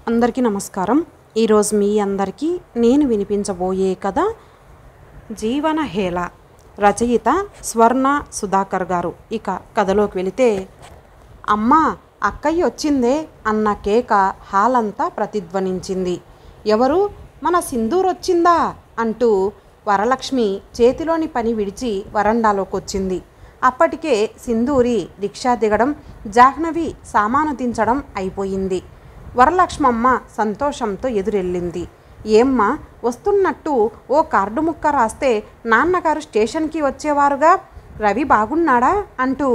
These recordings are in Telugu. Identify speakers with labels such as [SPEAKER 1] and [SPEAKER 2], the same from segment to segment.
[SPEAKER 1] అందరికీ నమస్కారం. ఈరోజు మీ అందరికీ నేను వినిపించబోయే కథ జీవనహేళ. రచయిత స్వర్ణ సుధాకర్ గారు. ఇక కథలోకి వెళితే, అమ్మ అక్కయ్య వచ్చిందే అన్న కేక హాల్ అంతా ప్రతిధ్వనించింది. ఎవరు? మన సింధూర్ వచ్చిందా అంటూ వరలక్ష్మి చేతిలోని పని విడిచి వరండాలోకి వచ్చింది. అప్పటికే సింధూరి రిక్షా దిగడం, జాహ్నవి సామాను దించడం అయిపోయింది. వరలక్ష్మమ్మ సంతోషంతో ఎదురెళ్ళింది. ఏమ్మా వస్తున్నట్టు ఓ కార్డు ముక్క రాస్తే నాన్నగారు స్టేషన్కి వచ్చేవారుగా, రవి బాగున్నాడా అంటూ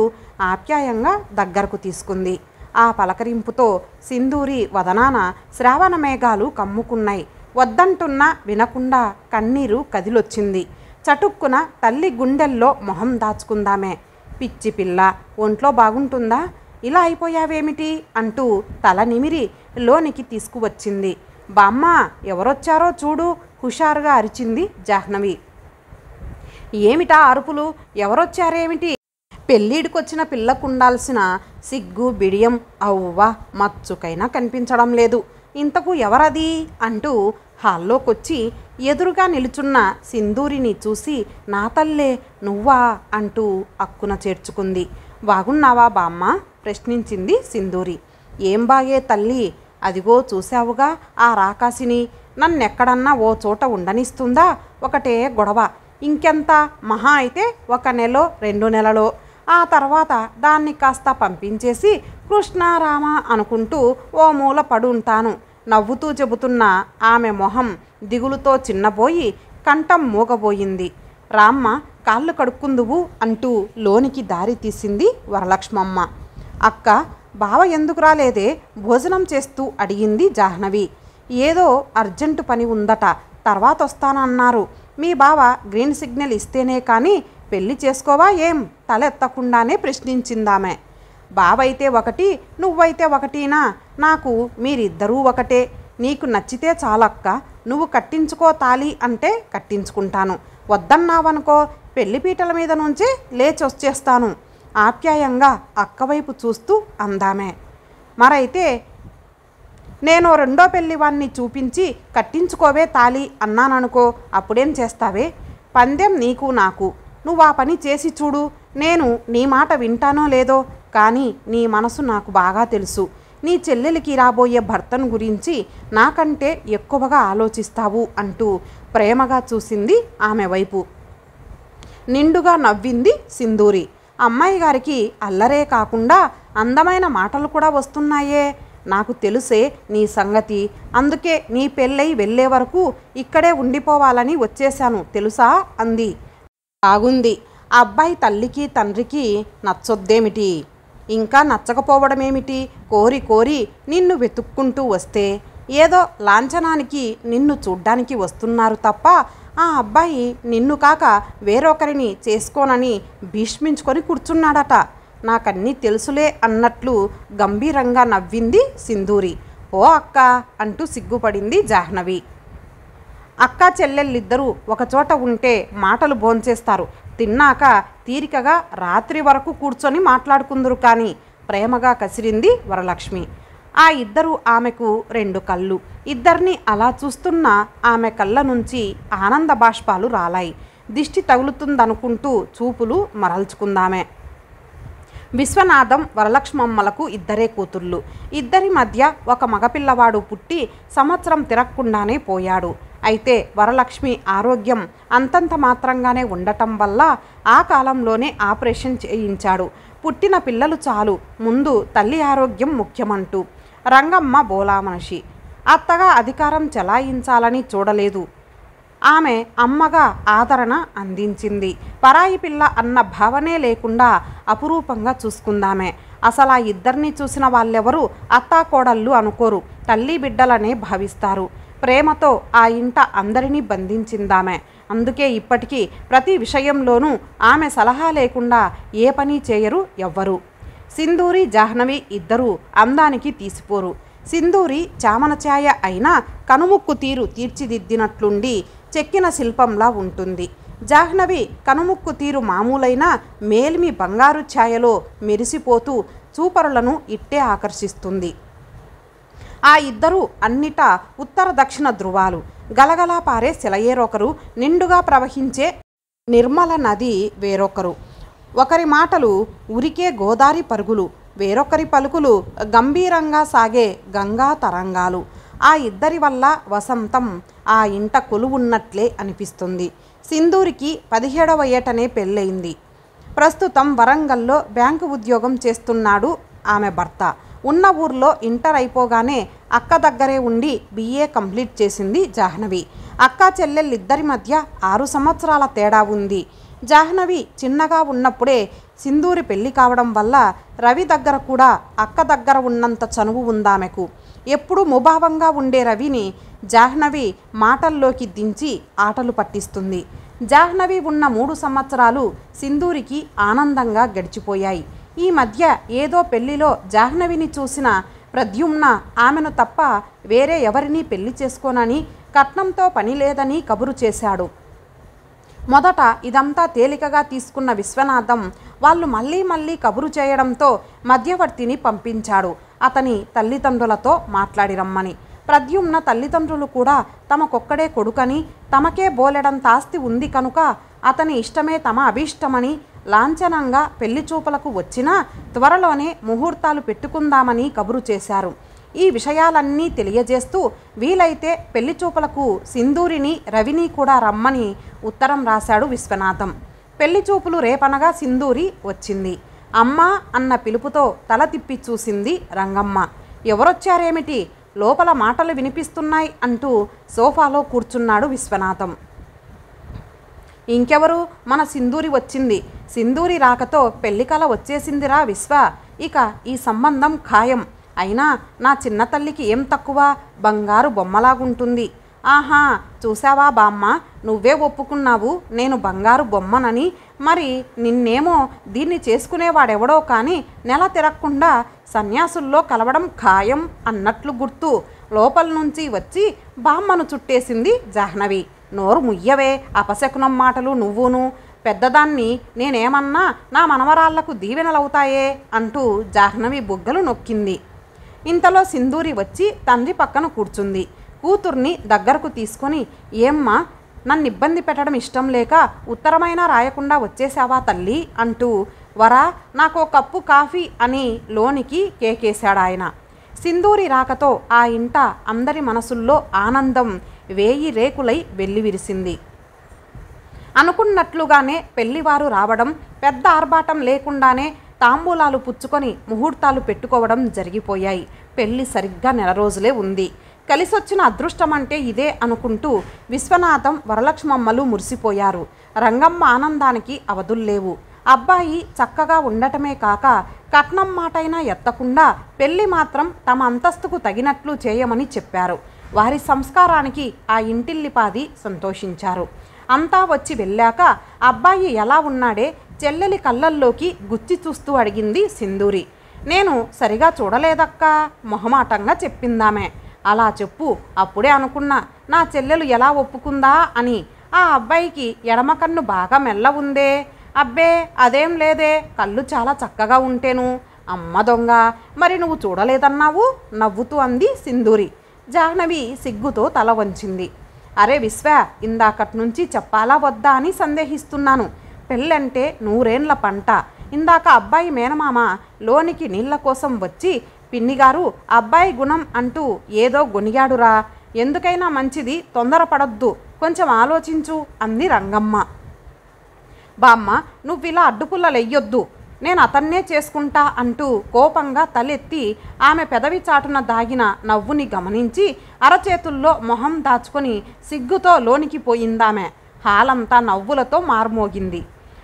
[SPEAKER 1] ఆప్యాయంగా దగ్గరకు తీసుకుంది. ఆ పలకరింపుతో సింధూరి వదనాన శ్రావణ మేఘాలు కమ్ముకున్నాయి. వద్దంటున్నా వినకుండా కన్నీరు కదిలొచ్చింది. చటుక్కున తల్లి గుండెల్లో మొహం దాచుకుందామే. పిచ్చి పిల్ల, ఒంట్లో బాగుంటుందా, ఇలా అయిపోయావేమిటి అంటూ తల నిమిరి లోనికి తీసుకువచ్చింది. బామ్మ ఎవరొచ్చారో చూడు, హుషారుగా అరిచింది జాహ్నవి. ఏమిటా అరుపులు? ఎవరొచ్చారేమిటి? పెళ్ళిడికొచ్చిన పిల్లకుండాల్సిన సిగ్గు బిడియం అవ్వా మచ్చుకైనా కనిపించడం లేదు. ఇంతకు ఎవరది అంటూ హాల్లోకొచ్చి ఎదురుగా నిలుచున్న సింధూరిని చూసి, నా తల్లే నువ్వా అంటూ అక్కున చేర్చుకుంది. బాగున్నావా బామ్మ ప్రశ్నించింది సింధూరి. ఏం బాగే తల్లి, అదిగో చూశావుగా ఆ రాకాసిని, నన్నెక్కడన్నా ఓ చోట ఉండనిస్తుందా? ఒకటే గొడవ. ఇంకెంత మహా అయితే 1 నెలో 2 నెలలో. ఆ తర్వాత దాన్ని కాస్త పంపించేసి కృష్ణారామ అనుకుంటూ ఓ మూల పడుంటాను. నవ్వుతూ చెబుతున్న ఆమె మొహం దిగులుతో చిన్నబోయి కంఠం మూగబోయింది. రామ్మ కాళ్ళు కడుక్కుందువు అంటూ లోనికి దారి తీసింది వరలక్ష్మమ్మ. అక్క బావ ఎందుకు రాలేదే భోజనం చేస్తూ అడిగింది జాహ్నవి. ఏదో అర్జెంటు పని ఉందట, తర్వాత వస్తానన్నారు. మీ బావ గ్రీన్ సిగ్నల్ ఇస్తేనే కానీ పెళ్లి చేసుకోవా ఏం? తలెత్తకుండానే ప్రశ్నించిందామె. బావైతే ఒకటి, నువ్వైతే ఒకటినా? నాకు మీరిద్దరూ ఒకటే. నీకు నచ్చితే చాలక్క, నువ్వు కట్టించుకో తాళి అంటే కట్టించుకుంటాను. వద్దన్నావనుకో పెళ్లిపీటల మీద నుంచే లేచొచ్చేస్తాను ఆప్యాయంగా అక్కవైపు చూస్తూ అందామే. మరైతే నేను రెండో పెళ్లివాణ్ణి చూపించి కట్టించుకోవే తాళి అన్నాననుకో, అప్పుడేం చేస్తావే? పందెం నీకు నాకు. నువ్వు ఆ పని చేసి చూడు. నేను నీ మాట వింటానో లేదో కానీ నీ మనసు నాకు బాగా తెలుసు. నీ చెల్లెలికి రాబోయే భర్తను గురించి నాకంటే ఎక్కువగా ఆలోచిస్తావు అంటూ ప్రేమగా చూసింది ఆమె వైపు. నిండుగా నవ్వింది సింధూరి. అమ్మాయి గారికి అల్లరే కాకుండా అందమైన మాటలు కూడా వస్తున్నాయే. నాకు తెలుసే నీ సంగతి, అందుకే నీ పెళ్ళై వెళ్ళే వరకు ఇక్కడే ఉండిపోవాలని వచ్చేశాను తెలుసా అంది. బాగుంది. అబ్బాయి తల్లికి తండ్రికి నచ్చొద్దేమిటి? ఇంకా నచ్చకపోవడమేమిటి? కోరి కోరి నిన్ను వెతుక్కుంటూ వస్తే ఏదో లాంఛనానికి నిన్ను చూడ్డానికి వస్తున్నారు తప్ప ఆ అబ్బాయి నిన్ను కాక వేరొకరిని చేసుకోనని భీష్మించుకొని కూర్చున్నాడట. నాకన్నీ తెలుసులే అన్నట్లు గంభీరంగా నవ్వింది సింధూరి. ఓ అక్క అంటూ సిగ్గుపడింది జాహ్నవి. అక్క చెల్లెళ్ళిద్దరూ ఒకచోట ఉంటే మాటలు భోంచేస్తారు, తిన్నాక తీరికగా రాత్రి వరకు కూర్చొని మాట్లాడుకుందరు కానీ ప్రేమగా కసిరింది వరలక్ష్మి. ఆ ఇద్దరు ఆమెకు 2 కళ్ళు. ఇద్దరిని అలా చూస్తున్న ఆమె కళ్ళ నుంచి ఆనంద బాష్పాలు రాలాయి. దిష్టి తగులుతుందనుకుంటూ చూపులు మరల్చుకుందామే. విశ్వనాథం వరలక్ష్మమ్మలకు 2 కూతుళ్ళు. ఇద్దరి మధ్య ఒక మగపిల్లవాడు పుట్టి సంవత్సరం తిరగకుండానే పోయాడు. అయితే వరలక్ష్మి ఆరోగ్యం అంతంత మాత్రంగానే ఉండటం వల్ల ఆ కాలంలోనే ఆపరేషన్ చేయించాడు. పుట్టిన పిల్లలు చాలు, ముందు తల్లి ఆరోగ్యం ముఖ్యమంటూ. రంగమ్మ బోలా మనిషి. అత్తగా అధికారం చెలాయించాలని చూడలేదు. ఆమె అమ్మగా ఆదరణ అందించింది. పరాయి పిల్ల అన్న భావనే లేకుండా అపురూపంగా చూసుకుందామే. అసలు ఆ ఇద్దరిని చూసిన వాళ్ళెవరూ అత్తాకోడళ్ళు అనుకోరు, తల్లి బిడ్డలనే భావిస్తారు. ప్రేమతో ఆ ఇంట అందరినీ బంధించిందామె. అందుకే ఇప్పటికీ ప్రతి విషయంలోనూ ఆమె సలహా లేకుండా ఏ పని చేయరు ఎవ్వరు. సింధూరి జాహ్నవి ఇద్దరూ అందానికి తీసిపోరు. సింధూరి చామన ఛాయ అయినా కనుముక్కు తీరు తీర్చిదిద్దినట్లుండి చెక్కిన శిల్పంలా ఉంటుంది. జాహ్నవి కనుముక్కు తీరు మామూలైన మేలిమి బంగారు ఛాయలో మెరిసిపోతూ చూపరులను ఇట్టే ఆకర్షిస్తుంది. ఆ ఇద్దరూ అన్నిటా ఉత్తర దక్షిణ ధృవాలు. గలగలా పారే సెలయేరొకరు, నిండుగా ప్రవహించే నిర్మల నది వేరొకరు. ఒకరి మాటలు ఉరికే గోదారి పరుగులు, వేరొకరి పలుకులు గంభీరంగా సాగే గంగా తరంగాలు. ఆ ఇద్దరి వల్ల వసంతం ఆ ఇంట కొలువున్నట్లే అనిపిస్తుంది. సింధూరికి 17వ ఏటనే పెళ్ళయింది. ప్రస్తుతం వరంగల్లో బ్యాంకు ఉద్యోగం చేస్తున్నాడు ఆమె భర్త. ఉన్న ఊర్లో ఇంటర్ అయిపోగానే అక్క దగ్గరే ఉండి BA కంప్లీట్ చేసింది జాహ్నవి. అక్క చెల్లెళ్ళిద్దరి మధ్య 6 సంవత్సరాల తేడా ఉంది. జాహ్నవి చిన్నగా ఉన్నప్పుడే సింధూరి పెళ్లి కావడం వల్ల రవి దగ్గర కూడా అక్క దగ్గర ఉన్నంత చనువు ఉందామెకు. ఎప్పుడూ ముభావంగా ఉండే రవిని జాహ్నవి మాటల్లోకి దించి ఆటలు పట్టిస్తుంది. జాహ్నవి ఉన్న 3 సంవత్సరాలు సింధూరికి ఆనందంగా గడిచిపోయాయి. ఈ మధ్య ఏదో పెళ్లిలో జాహ్నవిని చూసిన ప్రద్యుమ్న ఆమెను తప్ప వేరే ఎవరినీ పెళ్లి చేసుకోనని, కట్నంతో పని లేదని కబురు చేశాడు. మొదట ఇదంతా తేలికగా తీసుకున్న విశ్వనాథం వాళ్ళు మళ్ళీ కబురు చేయడంతో మధ్యవర్తిని పంపించాడు అతని తల్లిదండ్రులతో మాట్లాడి రమ్మని. ప్రద్యుమ్న తల్లిదండ్రులు కూడా తమకొక్కడే కొడుకని, తమకే బోలెడంత ఆస్తి ఉంది కనుక అతని ఇష్టమే తమ అభీష్టమని లాంఛనంగా పెళ్లి చూపులకు వచ్చినా త్వరలోనే ముహూర్తాలు పెట్టుకుందామని కబురు చేశారు. ఈ విషయాలన్నీ తెలియజేస్తూ వీలైతే పెళ్లి చూపులకు సింధూరిని రవిని కూడా రమ్మని ఉత్తరం రాశాడు విశ్వనాథం. పెళ్లి చూపులు రేపనగా సింధూరి వచ్చింది. అమ్మా అన్న పిలుపుతో తల తిప్పి చూసింది రంగమ్మ. ఎవరొచ్చారేమిటి, లోపల మాటలు వినిపిస్తున్నాయి అంటూ సోఫాలో కూర్చున్నాడు విశ్వనాథం. ఇంకెవరు, మన సింధూరి వచ్చింది. సింధూరి రాకతో పెళ్లికల వచ్చేసిందిరా విశ్వ. ఇక ఈ సంబంధం ఖాయం. అయినా నా చిన్న తల్లికి ఏం తక్కువ, బంగారు బొమ్మలాగుంటుంది. ఆహా, చూసావా బామ్మ, నువ్వే ఒప్పుకున్నావు నేను బంగారు బొమ్మనని. మరి నిన్నేమో దీన్ని చేసుకునేవాడెవడో కానీ నెల తిరగకుండా సన్యాసుల్లో కలవడం ఖాయం అన్నట్లు గుర్తు. లోపల నుంచి వచ్చి బామ్మను చుట్టేసింది జాహ్నవి. నోరు ముయ్యవే, అపశకునం మాటలు నువ్వును. పెద్దదాన్ని నేనేమన్నా నా మనవరాళ్లకు దీవెనలవుతాయే అంటూ జాహ్నవి బుగ్గలు నొక్కింది. ఇంతలో సింధూరి వచ్చి తండ్రి పక్కన కూర్చుంది. కూతుర్ని దగ్గరకు తీసుకొని, ఏమ్మా, నన్ను ఇబ్బంది పెట్టడం ఇష్టం లేక ఉత్తరమైనా రాయకుండా వచ్చేసావా తల్లి అంటూ, వరా నాకో కప్పు కాఫీ అని లోనికి కేకేశాడాయన. సింధూరి రాకతో ఆ ఇంట అందరి మనసుల్లో ఆనందం 1000 రేకులై వెల్లివిరిసింది. అనుకున్నట్లుగానే పెళ్లివారు రావడం, పెద్ద ఆర్భాటం లేకుండానే తాంబూలాలు పుచ్చుకొని ముహూర్తాలు పెట్టుకోవడం జరిగిపోయాయి. పెళ్లి సరిగ్గా 4 రోజులే ఉంది. కలిసొచ్చిన అదృష్టం అంటే ఇదే అనుకుంటూ విశ్వనాథం, వరలక్ష్మమ్మలు మురిసిపోయారు. రంగమ్మ ఆనందానికి అవధుల్లేవు. అబ్బాయి చక్కగా ఉండటమే కాక కట్నం మాటైనా ఎత్తకుండా పెళ్లి మాత్రం తమ అంతస్తుకు తగినట్లు చేయమని చెప్పారు. వారి సంస్కారానికి ఆ ఇంటిల్లిపాది సంతోషించారు. అంతా వచ్చి వెళ్ళాక అబ్బాయి ఎలా ఉన్నాడే చెల్లెలి కళ్ళల్లోకి గుచ్చి చూస్తూ అడిగింది సింధూరి. నేను సరిగా చూడలేదక్కా, మొహమాటంగా చెప్పిందామే. అలా చెప్పు, అప్పుడే అనుకున్నా నా చెల్లెలు ఎలా ఒప్పుకుందా అని. ఆ అబ్బాయికి ఎడమ కన్ను బాగా మెల్ల ఉందే. అబ్బే అదేం లేదే, కళ్ళు చాలా చక్కగా ఉంటేను. అమ్మ దొంగ, మరి నువ్వు చూడలేదన్నావు నవ్వుతూ అంది సింధూరి. జాహ్నవి సిగ్గుతో తల వంచింది. అరే విశ్వ, ఇందాకటి నుంచి చెప్పాలా వద్దా అని సందేహిస్తున్నాను. పెళ్ళంటే 100 ఏళ్ల పంట. ఇందాక అబ్బాయి మేనమామ లోనికి నీళ్ల కోసం వచ్చి, పిన్నిగారు అబ్బాయి గుణం అంటూ ఏదో గొనిగాడురా. ఎందుకైనా మంచిది, తొందరపడొద్దు, కొంచెం ఆలోచించు అంది రంగమ్మ. బామ్మ, నువ్విలా అడ్డుపుల్లలెయ్యొద్దు, నేను అతన్నే చేసుకుంటా అంటూ కోపంగా తలెత్తి ఆమె పెదవి చాటున దాగిన నవ్వుని గమనించి అరచేతుల్లో మొహం దాచుకొని సిగ్గుతో లోనికి పోయిందామె. హాలంతా నవ్వులతో మార్మోగింది.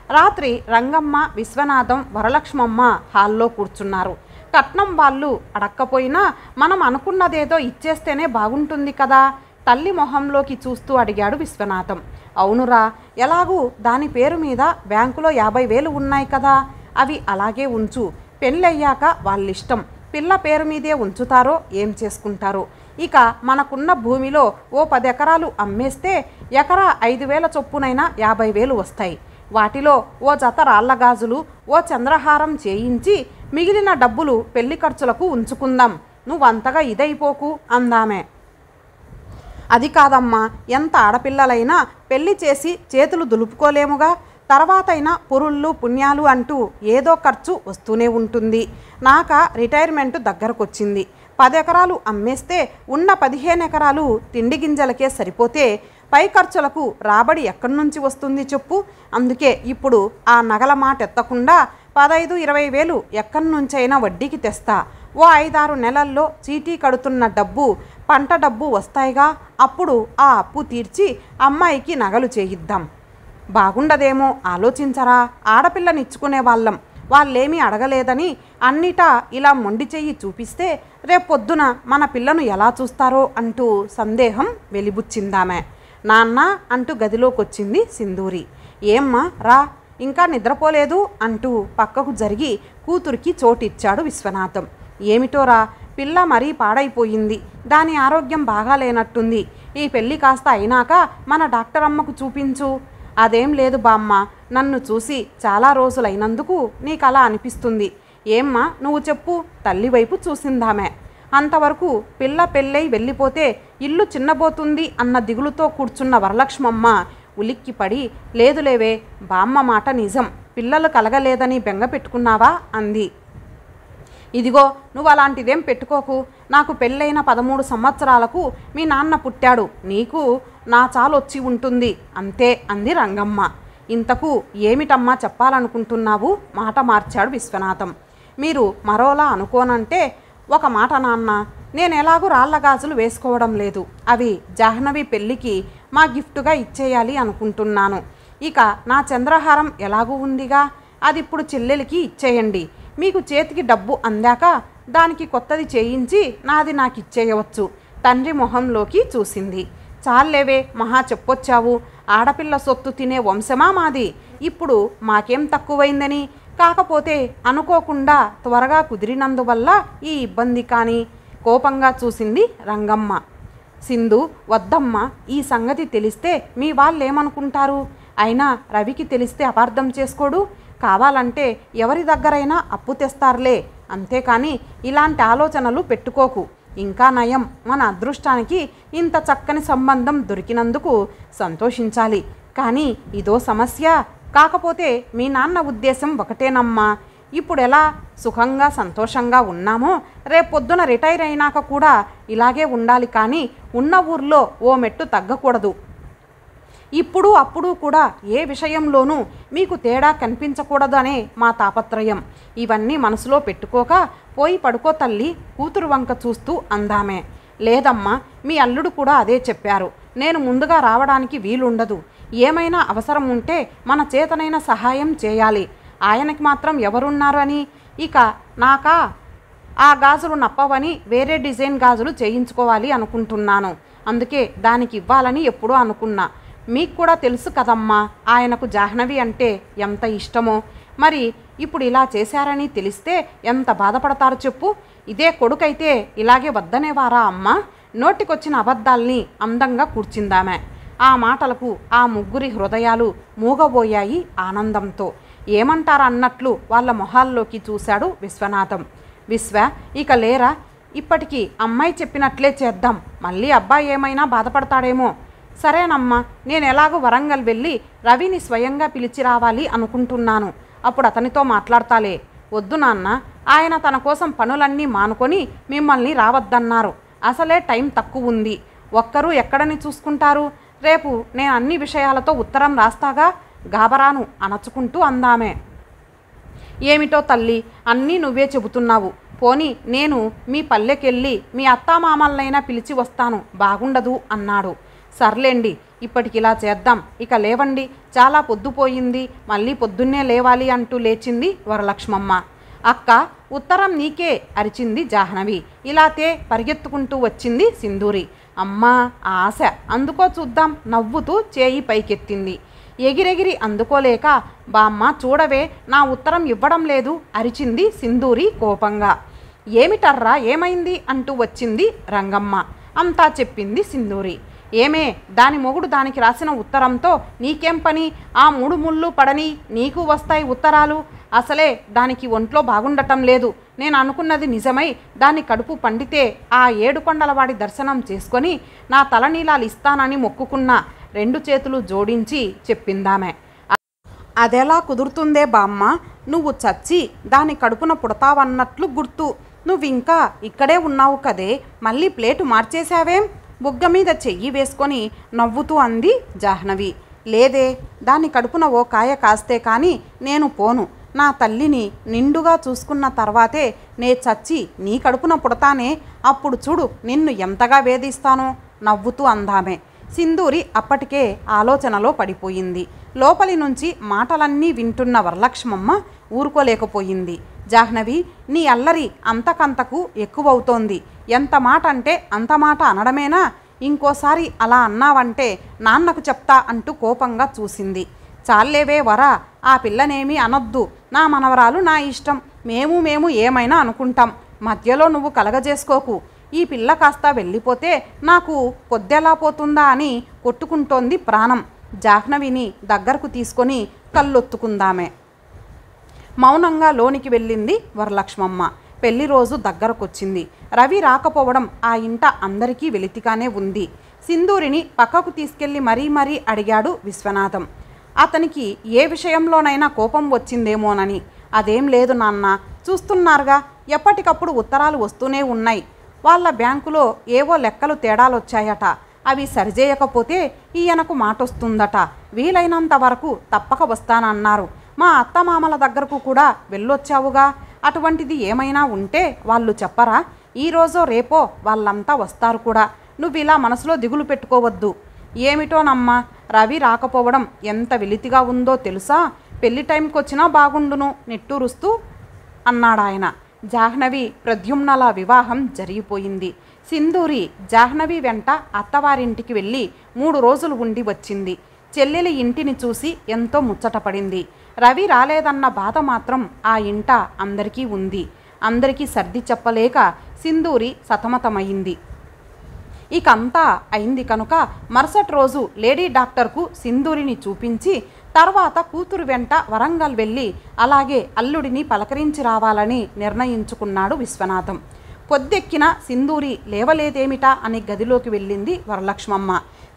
[SPEAKER 1] రాత్రి రంగమ్మ, విశ్వనాథం, వరలక్ష్మమ్మ హాల్లో కూర్చున్నారు. కట్నం వాళ్ళు అడక్కపోయినా మనం అనుకున్నదేదో ఇచ్చేస్తేనే బాగుంటుంది కదా. తల్లి మొహంలోకి చూస్తూ అడిగాడు విశ్వనాథం. అవునురా, ఎలాగూ దాని పేరు మీద బ్యాంకులో 50,000 ఉన్నాయి కదా, అవి అలాగే ఉంచు. పెళ్ళయ్యాక వాళ్ళిష్టం, పిల్ల పేరు మీదే ఉంచుతారో ఏం చేసుకుంటారో. ఇక మనకున్న భూమిలో ఓ 10 ఎకరాలు అమ్మేస్తే ఎకరా 5,000 చొప్పునైనా 50,000 వస్తాయి. వాటిలో ఓ జత రాళ్ల గాజులు, ఓ చంద్రహారం చేయించి మిగిలిన డబ్బులు పెళ్లి ఖర్చులకు ఉంచుకుందాం. నువ్వంతగా ఇదైపోకు అందామే. అది కాదమ్మా, ఎంత ఆడపిల్లలైనా పెళ్లి చేసి చేతులు దులుపుకోలేముగా. తర్వాతైనా పురుళ్ళు పుణ్యాలు అంటూ ఏదో ఖర్చు వస్తూనే ఉంటుంది. నాక రిటైర్మెంట్ దగ్గరకొచ్చింది. 10 ఎకరాలు అమ్మేస్తే ఉన్న 15 ఎకరాలు తిండి గింజలకే సరిపోతే పై ఖర్చులకు రాబడి ఎక్కడి నుంచి వస్తుంది చెప్పు. అందుకే ఇప్పుడు ఆ నగల మాట ఎత్తకుండా 15-20 వేలు ఎక్కడి నుంచైనా వడ్డీకి తెస్తా. ఓ 5-6 నెలల్లో చీటీ కడుతున్న డబ్బు, పంట డబ్బు వస్తాయిగా. అప్పుడు ఆ అప్పు తీర్చి అమ్మాయికి నగలు చేయిద్దాం. బాగుండదేమో ఆలోచించరా. ఆడపిల్లనిచ్చుకునే వాళ్ళేమీ అడగలేదని అన్నిటా ఇలా మొండి చెయ్యి చూపిస్తే రేపొద్దున మన పిల్లను ఎలా చూస్తారో అంటూ సందేహం వెలిబుచ్చిందామె. నాన్న అంటూ గదిలోకొచ్చింది సింధూరి. ఏమ్మా రా, ఇంకా నిద్రపోలేదు అంటూ పక్కకు జరిగి కూతురికి చోటిచ్చాడు విశ్వనాథం. ఏమిటోరా, పిల్ల మరీ పాడైపోయింది. దాని ఆరోగ్యం బాగాలేనట్టుంది. ఈ పెళ్ళి కాస్త అయినాక మన డాక్టర్ అమ్మకు చూపించు. అదేం లేదు బామ్మ, నన్ను చూసి చాలా రోజులైనందుకు నీకలా అనిపిస్తుంది. ఏమ్మా నువ్వు చెప్పు, తల్లి వైపు చూసిందామె. అంతవరకు పిల్ల పెళ్ళై వెళ్ళిపోతే ఇల్లు చిన్నబోతుంది అన్న దిగులుతో కూర్చున్న వరలక్ష్మమ్మ ఉలిక్కిపడి, లేదులేవే బామ్మ మాట నిజం, పిల్లలు కలగలేదని బెంగ పెట్టుకున్నావా అంది. ఇదిగో నువ్వు అలాంటిదేం పెట్టుకోకు. నాకు పెళ్ళైన 13 సంవత్సరాలకు మీ నాన్న పుట్టాడు. నీకు నా చాలొచ్చి ఉంటుంది అంతే అంది రంగమ్మ. ఇంతకు ఏమిటమ్మా చెప్పాలనుకుంటున్నావు? మాట మార్చాడు విశ్వనాథం. మీరు మరోలా అనుకోనంటే ఒక మాట నాన్న, నేను ఎలాగూ రాళ్ల గాజులు వేసుకోవడం లేదు. అవి జాహ్నవి పెళ్ళికి మా గిఫ్టుగా ఇచ్చేయాలి అనుకుంటున్నాను. ఇక నా చంద్రహారం ఎలాగూ ఉందిగా, అది ఇప్పుడు చెల్లెలికి ఇచ్చేయండి. మీకు చేతికి డబ్బు అందాక దానికి కొత్తది చేయించి నాది నాకు ఇచ్చేయవచ్చు. తండ్రి మొహంలోకి చూసింది. చాలేవే మహా చెప్పొచ్చావు. ఆడపిల్ల సొత్తు తినే వంశమా మాది. ఇప్పుడు మాకేం తక్కువైందని. కాకపోతే అనుకోకుండా త్వరగా కుదిరినందువల్ల ఈ ఇబ్బంది కానీ. కోపంగా చూసింది రంగమ్మ. సింధు వద్దమ్మ, ఈ సంగతి తెలిస్తే మీ వాళ్ళేమనుకుంటారు? అయినా రవికి తెలిస్తే అపార్థం చేసుకోడు. కావాలంటే ఎవరి దగ్గరైనా అప్పు తెస్తారులే. అంతేకాని ఇలాంటి ఆలోచనలు పెట్టుకోకు. ఇంకా నయం, మన అదృష్టానికి ఇంత చక్కని సంబంధం దొరికినందుకు సంతోషించాలి. కానీ ఇదో సమస్య. కాకపోతే మీ నాన్న ఉద్దేశం ఒకటేనమ్మా. ఇప్పుడెలా సుఖంగా సంతోషంగా ఉన్నామో రేపొద్దున రిటైర్ అయినాక కూడా ఇలాగే ఉండాలి. కానీ ఉన్న ఊర్లో ఓ మెట్టు తగ్గకూడదు. ఇప్పుడు అప్పుడు కూడా ఏ విషయంలోనూ మీకు తేడా కనిపించకూడదనే మా తాపత్రయం. ఇవన్నీ మనసులో పెట్టుకోక పోయి పడుకో తల్లి, కూతురు వంక చూస్తూ అందామే. లేదమ్మా, మీ అల్లుడు కూడా అదే చెప్పారు. నేను ముందుగా రావడానికి వీలుండదు. ఏమైనా అవసరం ఉంటే మన చేతనైన సహాయం చేయాలి. ఆయనకి మాత్రం ఎవరున్నారు అని. ఇక నాకా ఆ గాజులు నప్పవని వేరే డిజైన్ గాజులు చేయించుకోవాలి అనుకుంటున్నాను. అందుకే దానికి ఇవ్వాలని ఎప్పుడూ అనుకున్నా. మీకు కూడా తెలుసు కదమ్మా ఆయనకు జాహ్నవి అంటే ఎంత ఇష్టమో. మరి ఇప్పుడు ఇలా చేశారని తెలిస్తే ఎంత బాధపడతారు చెప్పు. ఇదే కొడుకైతే ఇలాగే వద్దనేవారా అమ్మ? నోటికొచ్చిన అబద్ధాల్ని అందంగా కూర్చిందామె. ఆ మాటలకు ఆ ముగ్గురి హృదయాలు మూగబోయాయి ఆనందంతో. ఏమంటారన్నట్లు వాళ్ళ మొహాల్లోకి చూశాడు విశ్వనాథం. విశ్వ, ఇక లేరా? ఇప్పటికీ అమ్మాయి చెప్పినట్లే చేద్దాం. మళ్ళీ అబ్బాయి ఏమైనా బాధపడతాడేమో. సరేనమ్మా, నేను ఎలాగో వరంగల్ వెళ్ళి రవిని స్వయంగా పిలిచి రావాలి అనుకుంటున్నాను. అప్పుడు అతనితో మాట్లాడతాలే. వద్దు నాన్న, ఆయన తన కోసం పనులన్నీ మానుకొని మిమ్మల్ని రావద్దన్నారు. అసలే టైం తక్కువ ఉంది. ఒక్కరూ ఎక్కడని చూసుకుంటారు. రేపు నేను అన్ని విషయాలతో ఉత్తరం రాస్తాగా. గాబరాను అణచుకుంటూ అందామే. ఏమిటో తల్లి, అన్నీ నువ్వే చెబుతున్నావు. పోనీ నేను మీ పల్లెకెళ్ళి మీ అత్తామామలనైనా పిలిచి వస్తాను, బాగుండదు అన్నాడు. సర్లేండి, ఇప్పటికిలా చేద్దాం. ఇక లేవండి, చాలా పొద్దుపోయింది. మళ్ళీ పొద్దున్నే లేవాలి అంటూ లేచింది వరలక్ష్మమ్మ. అక్క, ఉత్తరం నీకే అరిచింది జాహ్నవి. ఇలాతే పరిగెత్తుకుంటూ వచ్చింది సింధూరి. అమ్మా ఆశ, అందుకో చూద్దాం నవ్వుతూ చేయి పైకెత్తింది. ఎగిరెగిరి అందుకోలేక, బామ్మ చూడవే నా ఉత్తరం ఇవ్వడం లేదు అరిచింది సింధూరి కోపంగా. ఏమిటర్రా, ఏమైంది అంటూ వచ్చింది రంగమ్మ. అంతా చెప్పింది సింధూరి. ఏమే, దాని మొగుడు దానికి రాసిన ఉత్తరంతో నీకేం పని? ఆ 3 ముళ్ళు పడని నీకు వస్తాయి ఉత్తరాలు. అసలే దానికి ఒంట్లో బాగుండటం లేదు. నేను అనుకున్నది నిజమై దాని కడుపు పండితే ఆ 7 కొండలవాడి దర్శనం చేసుకొని నా తలనీలాలు ఇస్తానని మొక్కుకున్నా 2 చేతులు జోడించి చెప్పిందామె. అదెలా కుదురుతుందే బామ్మ, నువ్వు చచ్చి దాని కడుపున పుడతావన్నట్లు గుర్తు. నువ్వింకా ఇక్కడే ఉన్నావు కదే, మళ్ళీ ప్లేటు మార్చేశావేం? బుగ్గ మీద చెయ్యి వేసుకొని నవ్వుతూ అంది జాహ్నవి. లేదే, దాని కడుపున ఓ కాయ కాస్తే కానీ నేను పోను. నా తల్లిని నిండుగా చూసుకున్న తర్వాతే నే చచ్చి నీ కడుపున పుడతానే, అప్పుడు చూడు నిన్ను ఎంతగా వేధిస్తానో నవ్వుతూ అందామె. సింధూరి అప్పటికే ఆలోచనలో పడిపోయింది. లోపలి నుంచి మాటలన్నీ వింటున్న వరలక్ష్మమ్మ ఊరుకోలేకపోయింది. జాహ్నవి, నీ అల్లరి అంతకంతకు ఎక్కువవుతోంది. ఎంత మాట అంటే అంత మాట అనడమేనా? ఇంకోసారి అలా అన్నావంటే నాన్నకు చెప్తా అంటూ కోపంగా చూసింది. చాలేవే వరా, ఆ పిల్లనేమీ అనొద్దు. నా మనవరాలు నా ఇష్టం, మేము ఏమైనా అనుకుంటాం. మధ్యలో నువ్వు కలగజేసుకోకు. ఈ పిల్ల కాస్త వెళ్ళిపోతే నాకు పొద్దెలా పోతుందా అని కొట్టుకుంటోంది ప్రాణం. జాహ్నవిని దగ్గరకు తీసుకొని కళ్ళొత్తుకుందామే. మౌనంగా లోనికి వెళ్ళింది వరలక్ష్మమ్మ. పెళ్లి రోజు దగ్గరకొచ్చింది. రవి రాకపోవడం ఆ ఇంట అందరికీ వెలితిగానే ఉంది. సింధూరిని పక్కకు తీసుకెళ్లి మరీ అడిగాడు విశ్వనాథం. అతనికి ఏ విషయంలోనైనా కోపం వచ్చిందేమోనని. అదేం లేదు నాన్న, చూస్తున్నారుగా ఎప్పటికప్పుడు ఉత్తరాలు వస్తూనే ఉన్నాయి. వాళ్ళ బ్యాంకులో ఏవో లెక్కలు తేడాలొచ్చాయట. అవి సరిచేయకపోతే ఈయనకు మాటొస్తుందట. వీలైనంత వరకు తప్పక వస్తానన్నారు. మా అత్తమామల దగ్గరకు కూడా వెళ్ళొచ్చావుగా. అటువంటిది ఏమైనా ఉంటే వాళ్ళు చెప్పరా? ఈరోజో రేపో వాళ్ళంతా వస్తారు కూడా. నువ్విలా మనసులో దిగులు పెట్టుకోవద్దు. ఏమిటోనమ్మా, రవి రాకపోవడం ఎంత వెలితిగా ఉందో తెలుసా? పెళ్లి టైంకొచ్చినా బాగుండును నిట్టూరుస్తూ అన్నాడాయన. జాహ్నవి ప్రద్యుమ్నల వివాహం జరిగిపోయింది. సింధూరి జాహ్నవి వెంట అత్తవారింటికి వెళ్ళి 3 రోజులు ఉండి వచ్చింది. చెల్లెలి ఇంటిని చూసి ఎంతో ముచ్చటపడింది. రవి రాలేదన్న బాధ మాత్రం ఆ ఇంట అందరికీ ఉంది. అందరికీ సర్ది చెప్పలేక సింధూరి సతమతమైంది. ఇకంతా అయింది కనుక మరుసటి రోజు లేడీ డాక్టర్కు సింధూరిని చూపించి తర్వాత కూతురు వెంట వరంగల్ వెళ్ళి అలాగే అల్లుడిని పలకరించి రావాలని నిర్ణయించుకున్నాడు విశ్వనాథం. పొద్దెక్కిన సింధూరి లేవలేదేమిటా అని గదిలోకి వెళ్ళింది వరలక్ష్మమ్మ.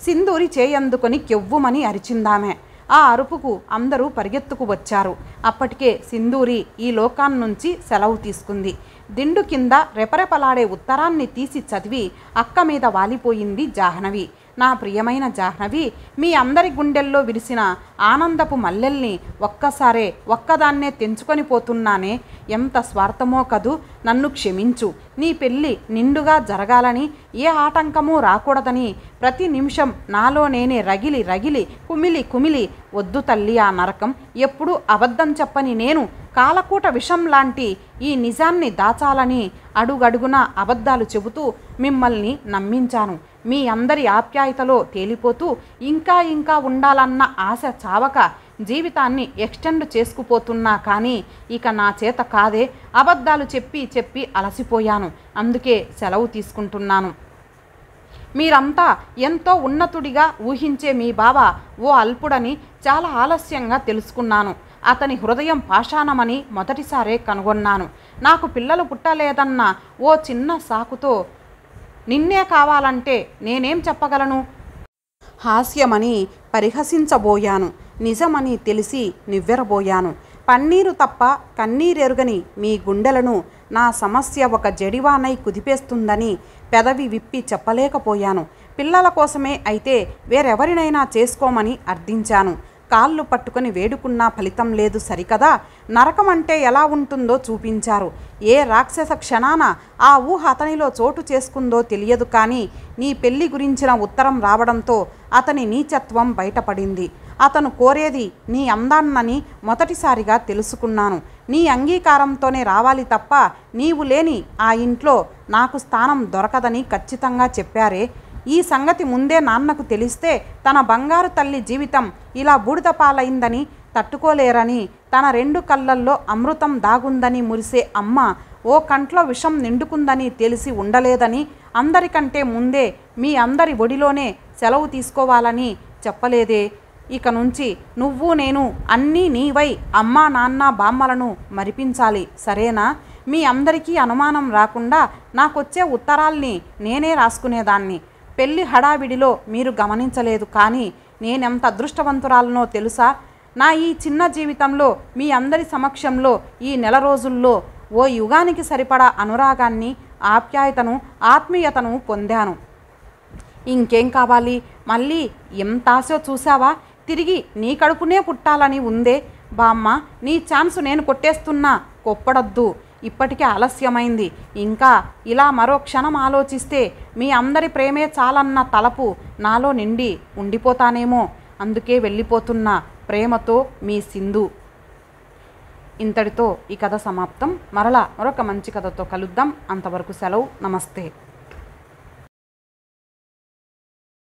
[SPEAKER 1] సింధూరి చేయందుకొని కెవ్వుమని అరిచిందామె. ఆ అరుపుకు అందరూ పరిగెత్తుకు వచ్చారు. అప్పటికే సింధూరి ఈ లోకాన్నుంచి సెలవు తీసుకుంది. దిండు కింద రెపరెపలాడే ఉత్తరాన్ని తీసి చదివి అక్క మీద వాలిపోయింది జాహ్నవి. నా ప్రియమైన జాహ్నవి, మీ అందరి గుండెల్లో విరిసిన ఆనందపు మల్లెల్ని ఒక్కసారే ఒక్కదాన్నే తెంచుకొని పోతున్నానే. ఎంత స్వార్థమో కదూ, నన్ను క్షమించు. నీ పెళ్ళి నిండుగా జరగాలని, ఏ ఆటంకమూ రాకూడదని ప్రతి నిమిషం నాలో నేనే రగిలి కుమిలి వద్దు తల్లి ఆ నరకం. ఎప్పుడూ అబద్ధం చెప్పని నేను కాలకూట విషం లాంటి ఈ నిజాన్ని దాచాలని అడుగడుగునా అబద్ధాలు చెబుతూ మిమ్మల్ని నమ్మించాను. మీ అందరి ఆప్యాయతలో తేలిపోతూ ఇంకా ఉండాలన్న ఆశ చావక జీవితాన్ని ఎక్స్టెండ్ చేసుకుపోతున్నా కానీ ఇక నా చేత కాదే. అబద్ధాలు చెప్పి అలసిపోయాను. అందుకే సెలవు తీసుకుంటున్నాను. మీరంతా ఎంతో ఉన్నతుడిగా ఊహించే మీ బావ ఓ అల్పుడని చాలా ఆలస్యంగా తెలుసుకున్నాను. అతని హృదయం పాషాణమని మొదటిసారే కనుగొన్నాను. నాకు పిల్లలు పుట్టలేదన్న ఓ చిన్న సాకుతో నిన్నే కావాలంటే నేనేం చెప్పగలను? హాస్యమని పరిహసించబోయాను. నిజమని తెలిసి నివ్వెరబోయాను. పన్నీరు తప్ప కన్నీరెరుగని మీ గుండెలను నా సమస్య ఒక జడివానై కుదిపేస్తుందని పెదవి విప్పి చెప్పలేకపోయాను. పిల్లల కోసమే అయితే వేరెవరినైనా చేసుకోమని అర్థించాను. కాళ్ళు పట్టుకొని వేడుకున్నా ఫలితం లేదు సరికదా. నరకం అంటే ఎలా ఉంటుందో చూపించారు. ఏ రాక్షస క్షణాన ఆ ఊహ అతనిలో చోటు చేసుకుందో తెలియదు. కానీ నీ పెళ్లి గురించిన ఉత్తరం రావడంతో అతని నీచత్వం బయటపడింది. అతను కోరేది నీ అందాన్నని మొదటిసారిగా తెలుసుకున్నాను. నీ అంగీకారంతోనే రావాలి తప్ప నీవు లేని ఆ ఇంట్లో నాకు స్థానం దొరకదని ఖచ్చితంగా చెప్పారే. ఈ సంగతి ముందే నాన్నకు తెలిస్తే తన బంగారు తల్లి జీవితం ఇలా బూడిద పాలైందని తట్టుకోలేరని, తన 2 కళ్ళల్లో అమృతం దాగుందని మురిసే అమ్మ ఓ కంట్లో విషం నిండుకుందని తెలిసి ఉండలేదని, అందరికంటే ముందే మీ అందరి ఒడిలోనే సెలవు తీసుకోవాలని చెప్పలేదే. ఇక నుంచి నువ్వు నేను అన్నీ నీవై అమ్మా నాన్న బామ్మలను మరిపించాలి, సరేనా? మీ అందరికీ అనుమానం రాకుండా నాకొచ్చే ఉత్తరాల్ని నేనే రాసుకునేదాన్ని. పెళ్లి హడావిడిలో మీరు గమనించలేదు, కానీ నేనెంత అదృష్టవంతురాలనో తెలుసా? నా ఈ చిన్న జీవితంలో మీ అందరి సమక్షంలో ఈ నెల రోజుల్లో ఓ యుగానికి సరిపడా అనురాగాన్ని, ఆప్యాయతను, ఆత్మీయతను పొందాను. ఇంకేం కావాలి? మళ్ళీ ఎంత ఆశో చూసావా? తిరిగి నీ కడుపునే పుట్టాలని ఉందే. బామ్మ, నీ ఛాన్సు నేను కొట్టేస్తున్నా, కొప్పడొద్దు. ఇప్పటికే ఆలస్యమైంది. ఇంకా ఇలా మరో క్షణం ఆలోచిస్తే మీ అందరి ప్రేమే చాలన్న తలపు నాలో నిండి ఉండిపోతానేమో. అందుకే వెళ్ళిపోతున్నా. ప్రేమతో మీ సింధు. ఇంతటితో ఈ కథ సమాప్తం. మరలా మరొక మంచి కథతో కలుద్దాం. అంతవరకు సెలవు. నమస్తే.